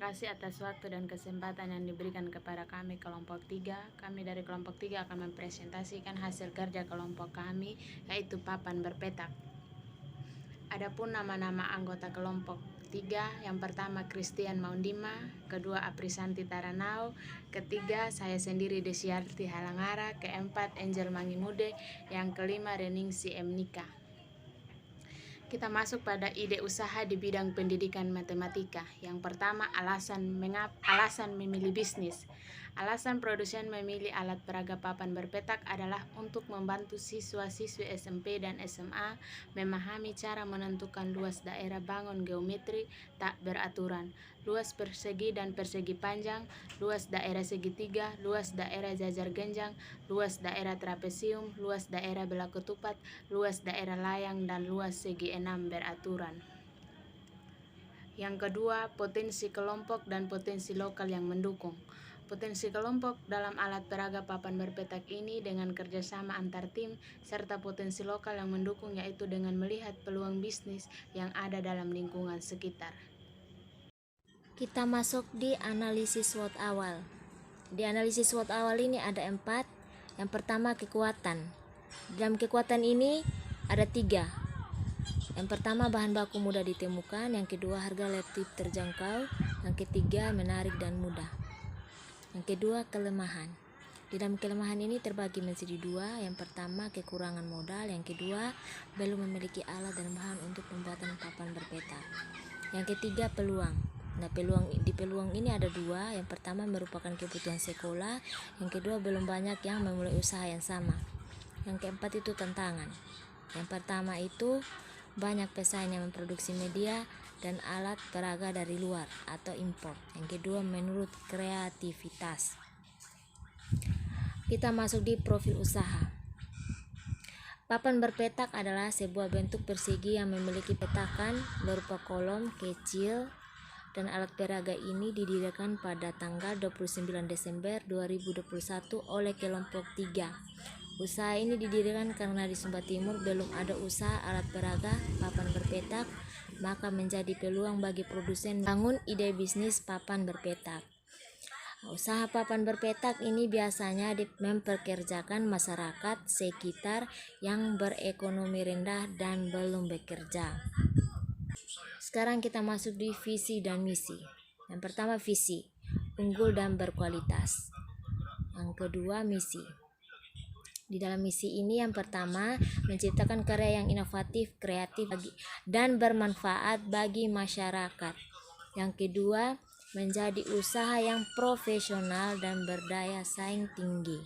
kasih atas waktu dan kesempatan yang diberikan kepada kami kelompok 3. Kami dari kelompok 3 akan mempresentasikan hasil kerja kelompok kami, yaitu papan berpetak. Adapun nama-nama anggota kelompok 3, yang pertama Christian Maundima, kedua Aprisanti Taranau, ketiga saya sendiri Desiarti Halangara, keempat Angel Mangimude, yang kelima Reningsi M. Nika. Kita masuk pada ide usaha di bidang pendidikan matematika. Yang pertama, alasan memilih bisnis. Alasan produsen memilih alat peraga papan berpetak adalah untuk membantu siswa-siswi SMP dan SMA memahami cara menentukan luas daerah bangun geometri tak beraturan, luas persegi dan persegi panjang, luas daerah segitiga, luas daerah jajar genjang, luas daerah trapesium, luas daerah belah ketupat, luas daerah layang, dan luas segi enam beraturan. Yang kedua, potensi kelompok dan potensi lokal yang mendukung. Potensi kelompok dalam alat peraga papan berpetak ini dengan kerjasama antar tim, serta potensi lokal yang mendukung yaitu dengan melihat peluang bisnis yang ada dalam lingkungan sekitar. Kita masuk di analisis SWOT awal. Di analisis SWOT awal ini ada 4. Yang pertama, kekuatan. Dalam kekuatan ini ada 3. Yang pertama, bahan baku mudah ditemukan. Yang kedua, harga relatif terjangkau. Yang ketiga, menarik dan mudah. Yang kedua, kelemahan. Di dalam kelemahan ini terbagi menjadi 2. Yang pertama, kekurangan modal. Yang kedua, belum memiliki alat dan bahan untuk pembuatan papan berpetak. Yang ketiga, peluang. Nah, peluang ini ada 2. Yang pertama merupakan kebutuhan sekolah. Yang kedua, belum banyak yang memulai usaha yang sama. Yang keempat itu tantangan. Yang pertama itu banyak pesaing yang memproduksi media dan alat peraga dari luar atau impor. Yang kedua, menurut kreativitas. Kita masuk di profil usaha. Papan berpetak adalah sebuah bentuk persegi yang memiliki petakan berupa kolom kecil, dan alat peraga ini didirikan pada tanggal 29 Desember 2021 oleh kelompok 3. Usaha ini didirikan karena di Sumba Timur belum ada usaha alat peraga papan berpetak, maka menjadi peluang bagi produsen bangun ide bisnis papan berpetak. Usaha papan berpetak ini biasanya mempekerjakan masyarakat sekitar yang berekonomi rendah dan belum bekerja. Sekarang kita masuk di visi dan misi. Yang pertama, visi, unggul dan berkualitas. Yang kedua, misi. Di dalam misi ini yang pertama, menciptakan karya yang inovatif, kreatif, dan bermanfaat bagi masyarakat. Yang kedua, menjadi usaha yang profesional dan berdaya saing tinggi.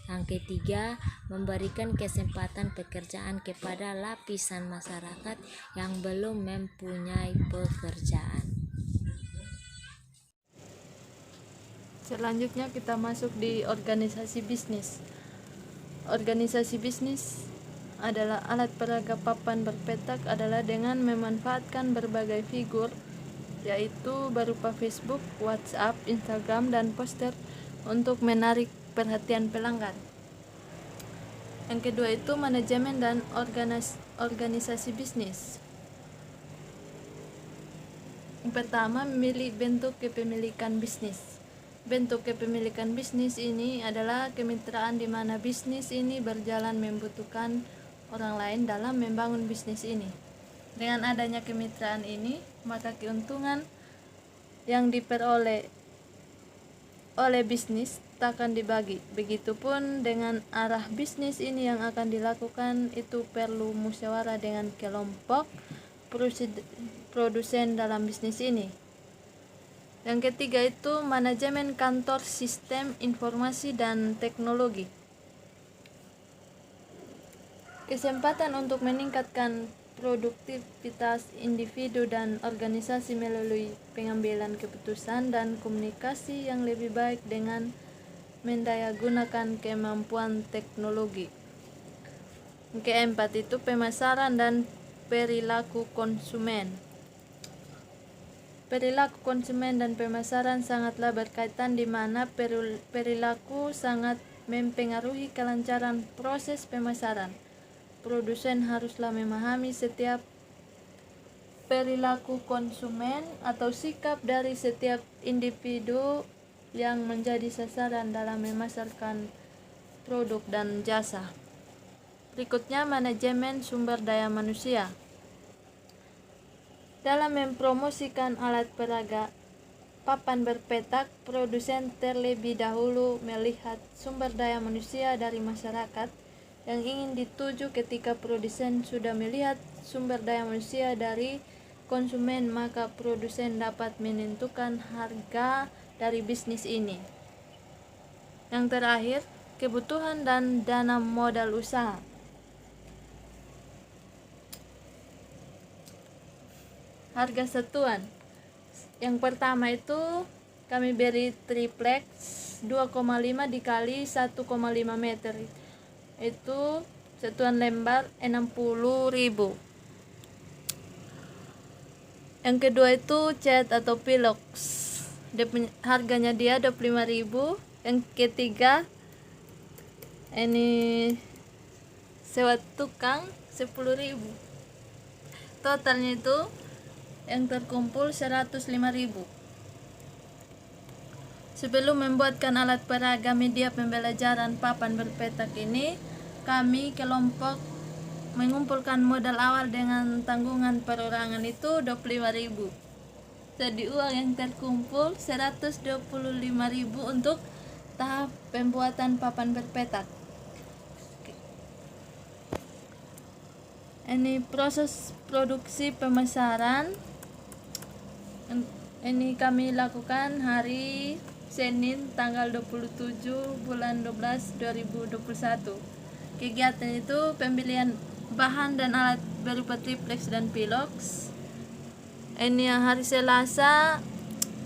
Yang ketiga, memberikan kesempatan pekerjaan kepada lapisan masyarakat yang belum mempunyai pekerjaan. Selanjutnya kita masuk di organisasi bisnis. Organisasi bisnis adalah alat peraga papan berpetak adalah dengan memanfaatkan berbagai figur, yaitu berupa Facebook, WhatsApp, Instagram, dan poster untuk menarik perhatian pelanggan. Yang kedua itu manajemen dan organisasi bisnis. Yang pertama, memilih bentuk kepemilikan bisnis. Bentuk kepemilikan bisnis ini adalah kemitraan di mana bisnis ini berjalan membutuhkan orang lain dalam membangun bisnis ini. Dengan adanya kemitraan ini, maka keuntungan yang diperoleh oleh bisnis akan dibagi. Begitupun dengan arah bisnis ini yang akan dilakukan itu perlu musyawarah dengan kelompok produsen dalam bisnis ini. Yang ketiga itu manajemen kantor sistem informasi dan teknologi. Kesempatan untuk meningkatkan produktivitas individu dan organisasi melalui pengambilan keputusan dan komunikasi yang lebih baik dengan mendayagunakan kemampuan teknologi. Yang keempat itu pemasaran dan perilaku konsumen. Perilaku konsumen dan pemasaran sangatlah berkaitan di mana perilaku sangat mempengaruhi kelancaran proses pemasaran. Produsen haruslah memahami setiap perilaku konsumen atau sikap dari setiap individu yang menjadi sasaran dalam memasarkan produk dan jasa. Berikutnya, manajemen sumber daya manusia. Dalam mempromosikan alat peraga papan berpetak, produsen terlebih dahulu melihat sumber daya manusia dari masyarakat yang ingin dituju. Ketika produsen sudah melihat sumber daya manusia dari konsumen, maka produsen dapat menentukan harga dari bisnis ini. Yang terakhir, kebutuhan dan dana modal usaha. Harga satuan. Yang pertama itu kami beri triplex 2,5 dikali 1,5 meter. Itu satuan lembar 60.000. Yang kedua itu cat atau pilox. Harganya dia 25.000. Yang ketiga ini sewa tukang 10.000. Totalnya itu yang terkumpul 105.000. Sebelum membuatkan alat peraga media pembelajaran papan berpetak ini, kami kelompok mengumpulkan modal awal dengan tanggungan perorangan itu 25.000. Jadi uang yang terkumpul 125.000 untuk tahap pembuatan papan berpetak. Ini proses produksi pemasaran. Ini kami lakukan hari Senin tanggal 27 bulan 12 2021. Kegiatan itu pembelian bahan dan alat berupa triplex dan pilox. Ini hari Selasa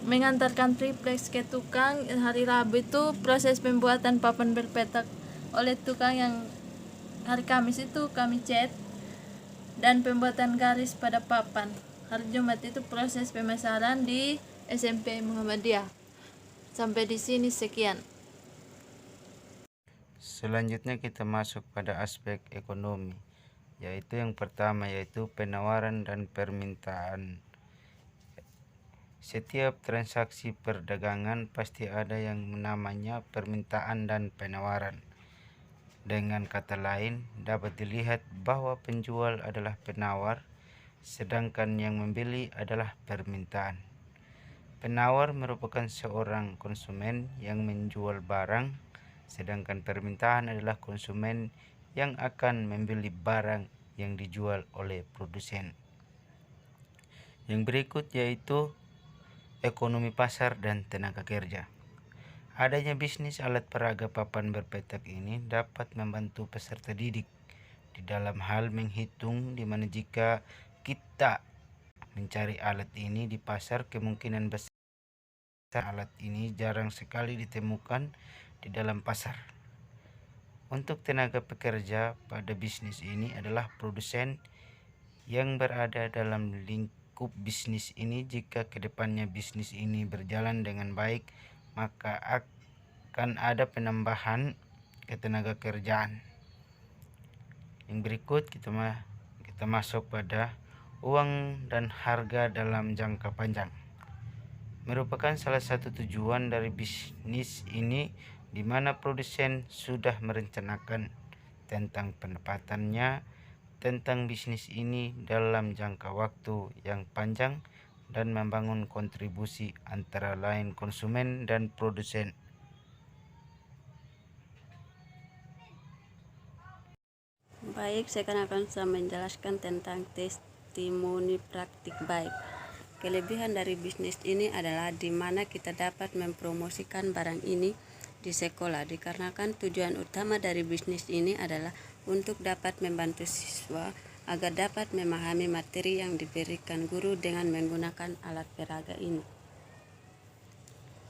mengantarkan triplex ke tukang. Hari Rabu itu proses pembuatan papan berpetak oleh tukang. Yang hari Kamis itu kami cat dan pembuatan garis pada papan. Hari Jumat itu proses pemasaran di SMP Muhammadiyah. Sampai di sini sekian. Selanjutnya kita masuk pada aspek ekonomi, yaitu yang pertama yaitu penawaran dan permintaan. Setiap transaksi perdagangan pasti ada yang namanya permintaan dan penawaran. Dengan kata lain, dapat dilihat bahwa penjual adalah penawar, sedangkan yang membeli adalah permintaan. Penawar merupakan seorang konsumen yang menjual barang, sedangkan permintaan adalah konsumen yang akan membeli barang yang dijual oleh produsen. Yang berikut yaitu ekonomi pasar dan tenaga kerja. Adanya bisnis alat peraga papan berpetak ini dapat membantu peserta didik di dalam hal menghitung, di mana jika kita mencari alat ini di pasar, kemungkinan besar alat ini jarang sekali ditemukan di dalam pasar. Untuk tenaga pekerja pada bisnis ini adalah produsen yang berada dalam lingkup bisnis ini. Jika kedepannya bisnis ini berjalan dengan baik, maka akan ada penambahan ketenaga kerjaan. Yang berikut kita masuk pada uang dan harga dalam jangka panjang. Merupakan salah satu tujuan dari bisnis ini, di mana produsen sudah merencanakan tentang pendapatannya tentang bisnis ini dalam jangka waktu yang panjang dan membangun kontribusi antara lain konsumen dan produsen. Baik, sekarang akan saya menjelaskan tentang testimoni praktik baik. Kelebihan dari bisnis ini adalah di mana kita dapat mempromosikan barang ini di sekolah, dikarenakan tujuan utama dari bisnis ini adalah untuk dapat membantu siswa agar dapat memahami materi yang diberikan guru dengan menggunakan alat peraga ini.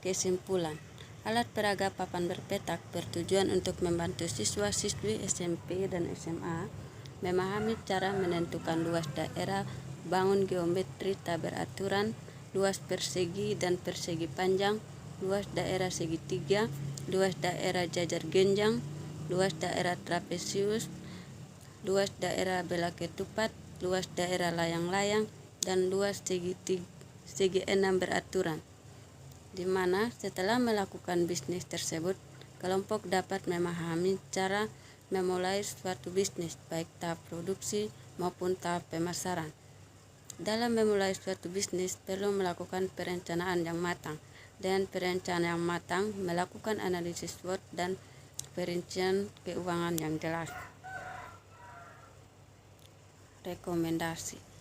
Kesimpulan, alat peraga papan berpetak bertujuan untuk membantu siswa-siswi SMP dan SMA memahami cara menentukan luas daerah, bangun geometri tak beraturan, luas persegi dan persegi panjang, luas daerah segitiga, luas daerah jajar genjang, luas daerah trapesius, luas daerah belah ketupat, luas daerah layang-layang, dan luas segi 6 beraturan, di mana setelah melakukan bisnis tersebut, kelompok dapat memahami cara memulai suatu bisnis, baik tahap produksi maupun tahap pemasaran. Dalam memulai suatu bisnis perlu melakukan perencanaan yang matang. Dengan perencanaan yang matang, melakukan analisis SWOT dan perincian keuangan yang jelas. Rekomendasi.